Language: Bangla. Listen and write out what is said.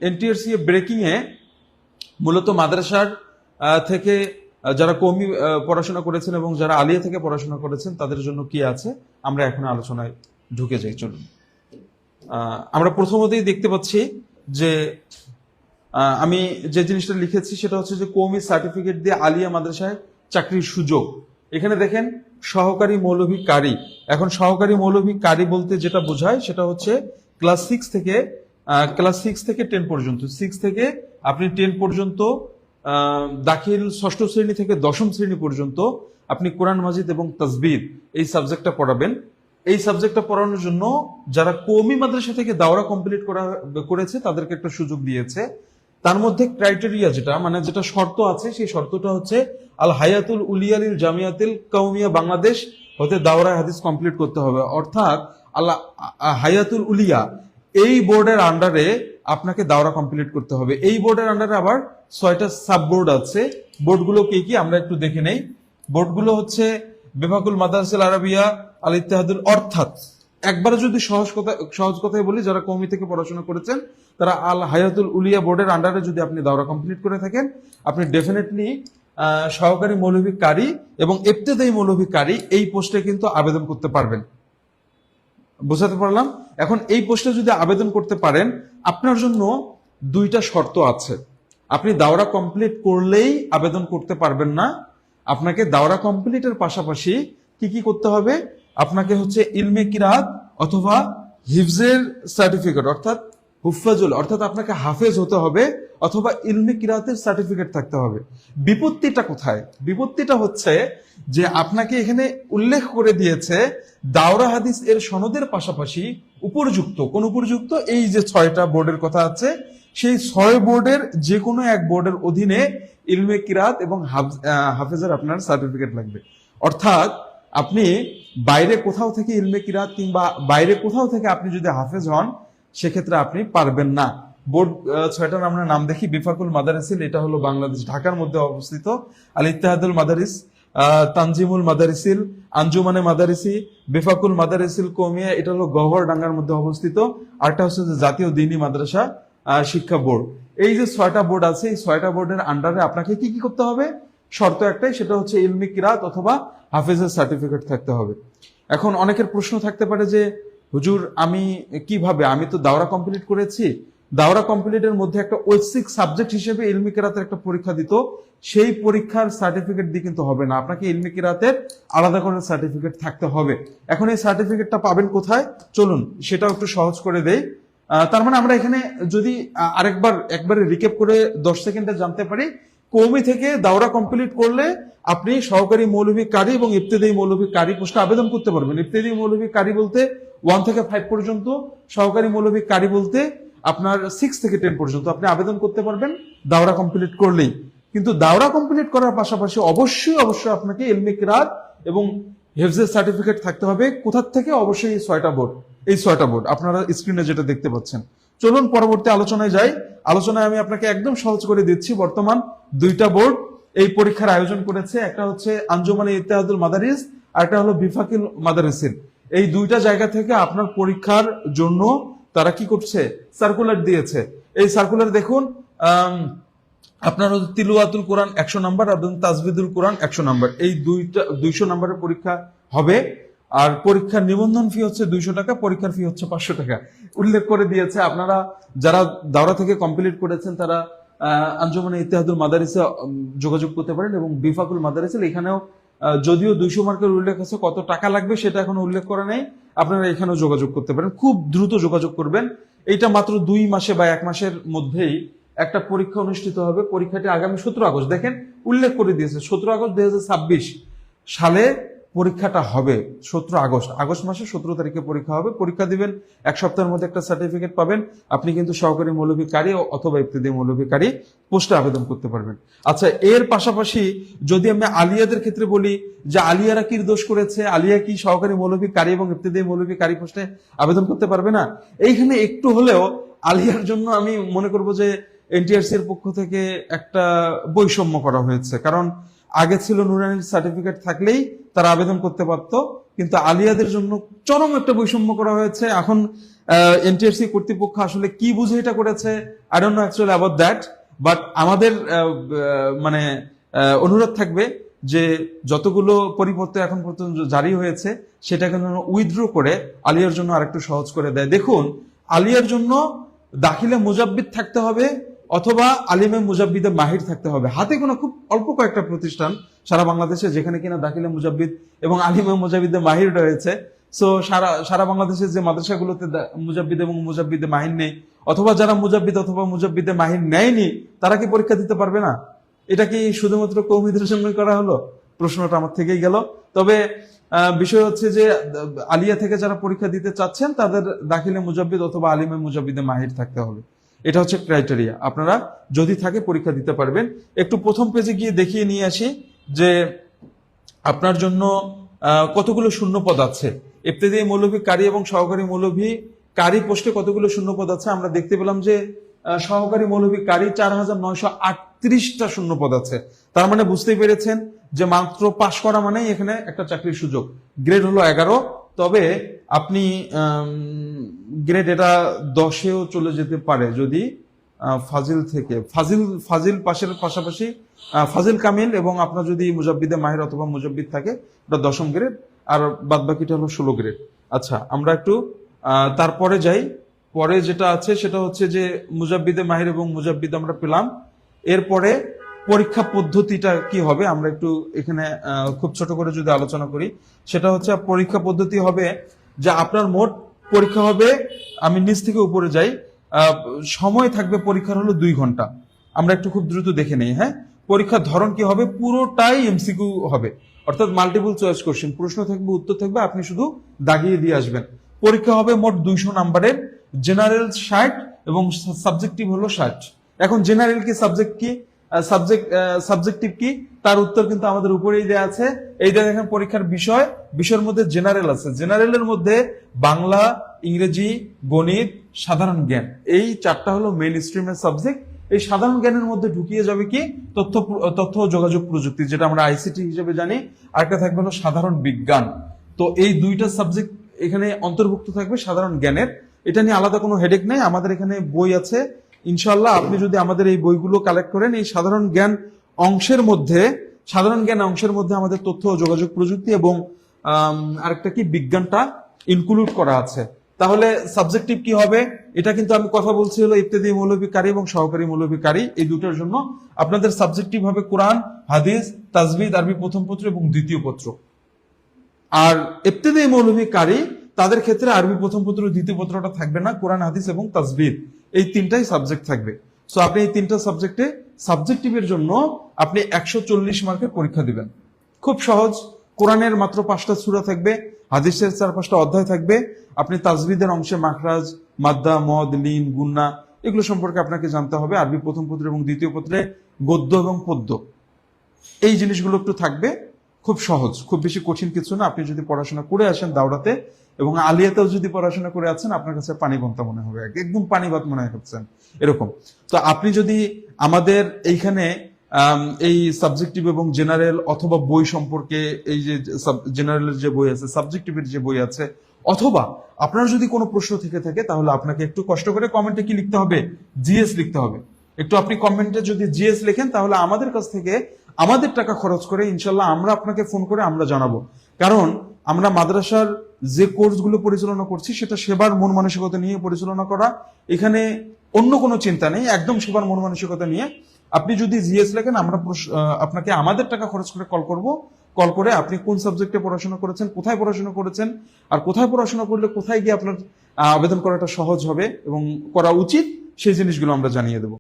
এনটিআরসি ব্রেকিং এ মূলত মাদ্রাসার থেকে যারা কওমি পড়াশোনা করেছেন এবং যারা আলিয়া থেকে পড়াশোনা করেছেন তাদের জন্য কি আছে আমরা এখন আলোচনায় ঢুকে যাই। চলুন, আমরা প্রথমতেই দেখতে পাচ্ছি যে আমি যে জিনিসটা লিখেছি সেটা হচ্ছে যে কওমি সার্টিফিকেট দিয়ে আলিয়া মাদ্রাসায় চাকরির সুযোগ। এখানে দেখেন সহকারী মৌলভী কারি। এখন সহকারী মৌলভী কারি বলতে যেটা বোঝায় সেটা হচ্ছে ক্লাস 6 থেকে 10 পর্যন্ত, 6 থেকে আপনি 10 পর্যন্ত দাখিল 6ষ্ঠ শ্রেণী থেকে 10ম শ্রেণী পর্যন্ত আপনি কোরআন মাজিদ এবং তাসবির এই সাবজেক্টটা পড়াবেন। এই সাবজেক্টটা পড়ানোর জন্য যারা কওমি মাদ্রাসা থেকে দাওরা কমপ্লিট করেছে তাদেরকে একটা সুযোগ দিয়েছে। তার মধ্যে ক্রাইটেরিয়া যেটা শর্ত আছে সেই শর্তটা হচ্ছে আল হায়াতুল উলিয়া লিল জামিয়াতিল কওমিয়া বাংলাদেশ হতে দাওরা হাদিস কমপ্লিট করতে হবে। অর্থাৎ আল্লাহ হায়াতুল উলিয়া এই বোর্ডের আন্ডারে আপনাকে দাওরা কমপ্লিট করতে হবে। এই বোর্ডের আন্ডারে আবার 6টা সাব বোর্ড আছে। বোর্ডগুলো কি আমরা একটু দেখে নেই। বোর্ডগুলো হচ্ছে বিভাগুল মাদারিসুল আরাবিয়া আল ইত্তেহাদুল, অর্থাৎ একবারে যদি সহজ কথায় বলি, যারা কওমি থেকে পড়াশোনা করেছেন তারা আল হায়াতুল উলিয়া বোর্ডের আন্ডারে যদি আপনি দাওরা কমপ্লিট করে থাকেন আপনি ডেফিনেটলি সহকারী মৌলভী কারি এবং ইবতেদায়ী মৌলভী কারি এই পোস্টে কিন্তু আবেদন করতে পারবেন। বোঝাতে পারলাম? এখন এই পোস্টে যদি আবেদন করতে পারেন আপনার জন্য 2টা শর্ত আছে। আপনি দাওরা কমপ্লিট করলেই আবেদন করতে পারবেন না, আপনাকে দাওরা কমপ্লিটের পাশাপাশি কি করতে হবে, আপনাকে হচ্ছে ইলমে কিরাত অথবা হিফজের সার্টিফিকেট অর্থাৎ হুফাজুল অর্থাৎ আপনাকে হাফেজ হতে হবে অথবা ইলমে কিরাতের সার্টিফিকেট থাকতে হবে। বিপত্তিটা কোথায়? বিপত্তিটা হচ্ছে যে আপনাকে এখানে উল্লেখ করে দিয়েছে দাওরা হাদিস এর সনদের পাশাপাশি উপযুক্ত এই যে 6টা বোর্ডের কথা আছে সেই 6 বোর্ডের যে কোনো এক বোর্ডের অধীনে ইলমে কিরাত এবং হাফেজের আপনার সার্টিফিকেট লাগবে। অর্থাৎ আপনি বাইরে কোথাও থেকে ইলমে কিরাত কিংবা বাইরে কোথাও থেকে আপনি যদি হাফেজ হন সেক্ষেত্রে আপনি পারবেন না। বোর্ড 6টার আমরা নাম দেখি। বিফাকুল মাদারিসিল, এটা হলো বাংলাদেশ ঢাকার মধ্যে অবস্থিত। আল ইত্তেহাদুল মাদারিস, তানজিমুল মাদারিসিল, আঞ্জুমানে মাদারিসি, বিফাকুল মাদারিসিল কওমিয়া, এটা হলো গহ্বরডাঙ্গার মধ্যে অবস্থিত। আরটা হচ্ছে জাতীয় দ্বীনি মাদ্রাসা শিক্ষা বোর্ড। এই যে 6টা বোর্ড আছে এই 6টা বোর্ডের আন্ডারে আপনাকে কি করতে হবে? শর্ত একটাই, সেটা হচ্ছে ইলমি কিরাত অথবা হাফেজের সার্টিফিকেট থাকতে হবে। এখন অনেকের প্রশ্ন থাকতে পারে যে হুজুর আমি কিভাবে, আমি তো দাওরা কমপ্লিট করেছি, দাওরা কমপ্লিটের মধ্যে একটা ঐচ্ছিক সাবজেক্ট হিসেবে ইলমি কিরাতের একটা পরীক্ষা দিত, সেই পরীক্ষার সার্টিফিকেট দিয়ে কিন্তু হবে না, আপনাকে ইলমি কিরাতের আলাদা করে সার্টিফিকেট থাকতে হবে। এখন এই সার্টিফিকেটটা পাবেন কোথায়? চলুন সেটাও একটু সহজ করে দেই। তার মানে আমরা এখানে যদি একবারে রিক্যাপ করে 10 সেকেন্ডে জানতে পারি, কওমি থেকে দাওরা কমপ্লিট করলে আপনি সহকারী মৌলভী কারি এবং ইবতেদায়ী মৌলভী কারি পোস্টে আবেদন করতে পারবেন। ইবতেদায়ী মৌলভী কারি বলতে 1 থেকে 5 পর্যন্ত, সহকারী মৌলভী কারি বলতে আপনার 6 থেকে 10 পর্যন্ত আপনি আবেদন করতে পারবেন দাওরা কমপ্লিট করলেই। কিন্তু দাওরা কমপ্লিট করার পাশাপাশি অবশ্যই আপনাকে ইলমে কিরাত এবং হিফজের সার্টিফিকেট থাকতে হবে। কোথা থেকে? অবশ্যই এই 6টা বোর্ড আপনারা স্ক্রিনে যেটা দেখতে পাচ্ছেন। চলুন পরবর্তী আলোচনায় যাই। আলোচনায় আমি আপনাকে একদম সহজ করে দিচ্ছি। বর্তমান 2টা বোর্ড এই পরীক্ষার আয়োজন করেছে, একটা হচ্ছে আঞ্জুমানে ইত্তেহাদুল মাদারিস আর একটা হলো বিফাকুল মাদারিসিল। এই 2টা জায়গা থেকে আপনার পরীক্ষার জন্য তারা কি করছে? সার্কুলার দিয়েছে। এই সার্কুলার দেখুন, আপনার তিলাওয়াতুল কোরআন 100 নাম্বার এবং তাজবিদুল কোরআন 100 নাম্বার, এই 200 নাম্বারের পরীক্ষা হবে। আর পরীক্ষার নিবন্ধন ফি হচ্ছে 200 টাকা, পরীক্ষার ফি হচ্ছে 500 টাকা উল্লেখ করে দিয়েছে। আপনারা যারা দাওরা থেকে কমপ্লিট করেছেন তারা আঞ্জুমানে ইত্তেহাদুল মাদারিসে যোগাযোগ করতে পারেন এবং বিফাকুল মাদারিসে এখানেও যদিও 200 মার্কের উল্লেখ আছে, কত টাকা লাগবে সেটা এখনো উল্লেখ করা নেই, আপনারা এখানেও যোগাযোগ করতে পারেন। খুব দ্রুত যোগাযোগ করবেন। এইটা মাত্র 2 মাসে বা 1 মাসের মধ্যেই একটা পরীক্ষা অনুষ্ঠিত হবে। পরীক্ষাটি আগামী 17 আগস্ট, দেখেন উল্লেখ করে দিয়েছে 17 আগস্ট 2026 সালে পরীক্ষাটা হবে। 17 আগস্ট মাসে 17 তারিখে পরীক্ষা হবে। পরীক্ষা দিবেন, 1 সপ্তাহের মধ্যে একটা সার্টিফিকেট পাবেন। আপনি কিন্তু সহকারী মৌলভী কারি অথবা ইবতেদায়ী মৌলভী কারি পোস্টে আবেদন করতে পারবেন। আচ্ছা, এর পাশাপাশি যদি আমি আলিয়াদের ক্ষেত্রে বলি যে আলিয়ারা কি দোষ করেছে, আলিয়া কি সহকারী মৌলভী কারি এবং ইবতেদায়ী মৌলভী কারি পোস্টে আবেদন করতে পারবে না? এইখানে একটু হলেও আলিয়ার জন্য আমি মনে করব যে এনটিআরসি এর পক্ষ থেকে একটা বৈষম্য করা হয়েছে। কারণ আগে ছিল নুরানির সার্টিফিকেট থাকলেই তারা আবেদন করতে পারত, কিন্তু আলিয়াদের জন্য চরম একটা বৈষম্য করা হয়েছে। এখন এনটিআরসি কর্তৃপক্ষ আসলে কি বুঝে এটা করেছে, I don't know actually about that, but আমাদের মানে অনুরোধ থাকবে যে যতগুলো পরিপত্র এখন পর্যন্ত জারি হয়েছে সেটাকে উইথড্র করে আলিয়ার জন্য আরেকটু সহজ করে দেয়। দেখুন, আলিয়ার জন্য দাখিলে মুজাব্বিদ থাকতে হবে অথবা আলিমে মুজাব্বিদে মাহির থাকতে হবে। হাতে কোনো খুব অল্প কয়েকটা প্রতিষ্ঠান সারা বাংলাদেশে যেখানে কিনা দাখিলে মুজাব্বিদ এবং আলিমে মুজাব্বিদে মাহির রয়েছে। সো সারা বাংলাদেশের যে মাদ্রাসাগুলোতে মুজাব্বিদ এবং মুজাব্বিদে মাহির নেই, অথবা যারা মুজাব্বিদ অথবা মুজাব্বিদে মাহির নেয়নি, তারা কি পরীক্ষা দিতে পারবে না? এটা কি শুধুমাত্র কওমিদের জন্য করা হলো? প্রশ্নটা আমার থেকেই গেল। তবে বিষয় হচ্ছে যে আলিয়া থেকে যারা পরীক্ষা দিতে চাচ্ছেন তাদের দাখিলে মুজাব্বিদ অথবা আলিমে মুজাব্বিদে মাহির থাকতে হবে। এটা হচ্ছে ক্রাইটেরিয়া। আপনারা যদি থাকে পরীক্ষা দিতে পারবেন। একটু প্রথম পেজে গিয়ে দেখিয়ে নিয়ে আসি যে আপনার জন্য কতগুলো শূন্য পদ আছে। ইবতেদায়ী মৌলভী কারি এবং সহকারী মৌলভী কারি পোস্টে কতগুলো শূন্য পদ আছে আমরা দেখতে পেলাম যে সহকারী মৌলভী কারি 4938টা শূন্য পদ আছে। তার মানে বুঝতেই পেরেছেন যে মাত্র পাশ করা মানেই এখানে একটা চাকরির সুযোগ। গ্রেড হলো 11, তবে আপনি গ্রেড এটা 10-এও চলে যেতে পারে যদি ফাজিল থেকে ফাজিল পাশের পাশাপাশি ফাজিল কামিল এবং আপনার যদি মুজাব্বিদে মাহির অথবা মুজাব্বিদ থাকে ওটা 10ম গ্রেড, আর বাদ বাকিটা হলো 16 গ্রেড। আচ্ছা, আমরা একটু তারপরে যাই। পরে যেটা আছে সেটা হচ্ছে যে মুজাব্বিদে মাহির এবং মুজাব্বিদ আমরা পেলাম। এরপরে পরীক্ষা পদ্ধতিটা কি হবে আমরা একটু এখানে খুব ছোট করে যদি আলোচনা করি, সেটা হচ্ছে পরীক্ষা পদ্ধতি হবে যে আপনার মোট পরীক্ষা হবে, আমি নিচ থেকে উপরে যাই, সময় থাকবে পরীক্ষার হলো 2 ঘন্টা। আমরা একটু খুব দ্রুত দেখে নেই। হ্যাঁ, পরীক্ষার ধরন কি হবে? পুরোটাই এমসিকিউ হবে, অর্থাৎ মাল্টিপল চয়েস কোশ্চেন। প্রশ্ন থাকবে, উত্তর থাকবে, আপনি শুধু দাগিয়ে দিয়ে আসবেন। পরীক্ষা হবে মোট 200 নাম্বারের, জেনারেল 60 এবং সাবজেক্টিভ হলো 60। এখন জেনারেল কি সাবজেক্ট কি সাবজেক্টিভ কি তার উত্তর কিন্তু আমাদের উপরেই দেওয়া আছে। এই দেখেন পরীক্ষার বিষয়ের মধ্যে জেনারেল আছে। জেনারেলের মধ্যে বাংলা, ইংরেজি, গণিত, সাধারণ জ্ঞান, এই 4টা হলো মেইন স্ট্রিমের সাবজেক্ট। এই সাধারণ জ্ঞানের মধ্যে ঢুকিয়ে যাবে কি তথ্য ও যোগাযোগ প্রযুক্তি, যেটা আমরা আইসিটি হিসেবে জানি। আরেকটা থাকবে হলো সাধারণ বিজ্ঞান। তো এই 2টা সাবজেক্ট এখানে অন্তর্ভুক্ত থাকবে সাধারণ জ্ঞানের। এটা নিয়ে আলাদা কোনো হেডেক নেই, আমাদের এখানে বই আছে ইনশাআল্লাহ। আপনি যদি আমাদের এই বইগুলো কালেক্ট করেন, এই সাধারণ জ্ঞান অংশের মধ্যে আমাদের তথ্য ও যোগাযোগ প্রযুক্তি এবং আরেকটা কি বিজ্ঞানটা ইনক্লুড করা আছে। তাহলে সাবজেক্টিভ কি হবে? এটা কিন্তু আমি কথা বলছি হলো ইবতেদায়ী মৌলভী কারি এবং সহকারী মৌলভী কারি, এই দুটোর জন্য আপনাদের সাবজেক্টিভ হবে কোরআন, হাদিস, তাজবিদ, আরবি প্রথম পত্র এবং দ্বিতীয় পত্র। আর ইবতেদায়ী মৌলভী কারি তাদের ক্ষেত্রে আরবি প্রথম পত্র দ্বিতীয় পত্রটা থাকবে না, কোরআন, হাদিস এবং তাজবিদ, এই 3টাই সাবজেক্ট থাকবে। সো আপনি এই 3টা সাবজেক্টে সাবজেক্টিভের জন্য আপনি 140 মার্কের পরীক্ষা দিবেন। খুব সহজ। কোরআনের মাত্র 5টা সূরা থাকবে, হাদিসের 4-5টা অধ্যায় থাকবে। আপনি তাজবিদের অংশে মাখরাজ, মাদ্দা, মদ, লিন, গুন্না এগুলো সম্পর্কে আপনাকে জানতে হবে। আরবি প্রথম পত্র এবং দ্বিতীয় পত্রে গদ্য এবং পদ্য, এই জিনিসগুলো একটু থাকবে। খুব সহজ, খুব বেশি কঠিন কিছু না। আপনি যদি পড়াশোনা করে আসেন দাওরাতে এবং আলিয়াতেও যদি পড়াশোনা করে আছেন, আপনার কাছে পানি বন্তা মনে হবে, একদম পানি ভাত মনে হচ্ছেন এরকম। তো আপনি যদি আমাদের এইখানে এই সাবজেক্টিভ এবং জেনারেল অথবা বই সম্পর্কে, এই যে জেনারেলের যে বই আছে, সাবজেক্টিভের যে বই আছে, অথবা আপনার যদি কোনো প্রশ্ন থেকে থাকে, তাহলে আপনাকে একটু কষ্ট করে কমেন্টে কি লিখতে হবে? জিএস লিখতে হবে। একটু আপনি কমেন্টে যদি জিএস লেখেন, তাহলে আমাদের কাছ থেকে আমাদের টাকা খরচ করে ইনশাল্লাহ আমরা আপনাকে ফোন করে আমরা জানাবো। কারণ আমরা মাদ্রাসার যে কোর্সগুলো পরিচালনা করছি সেটা সেবার মন মানসিকতা নিয়ে পরিচালনা করা। এখানে অন্য কোনো চিন্তা নেই, একদম সেবার মন মানসিকতা নিয়ে। আপনি যদি জিএস লেখেন, আমরা আপনাকে আমাদের টাকা খরচ করে কল করে আপনি কোন সাবজেক্টে পড়াশোনা করেছেন, কোথায় পড়াশোনা করেছেন, আর কোথায় পড়াশোনা করলে কোথায় গিয়ে আপনার আবেদন করাটা সহজ হবে এবং করা উচিত, সেই জিনিসগুলো আমরা জানিয়ে দেবো।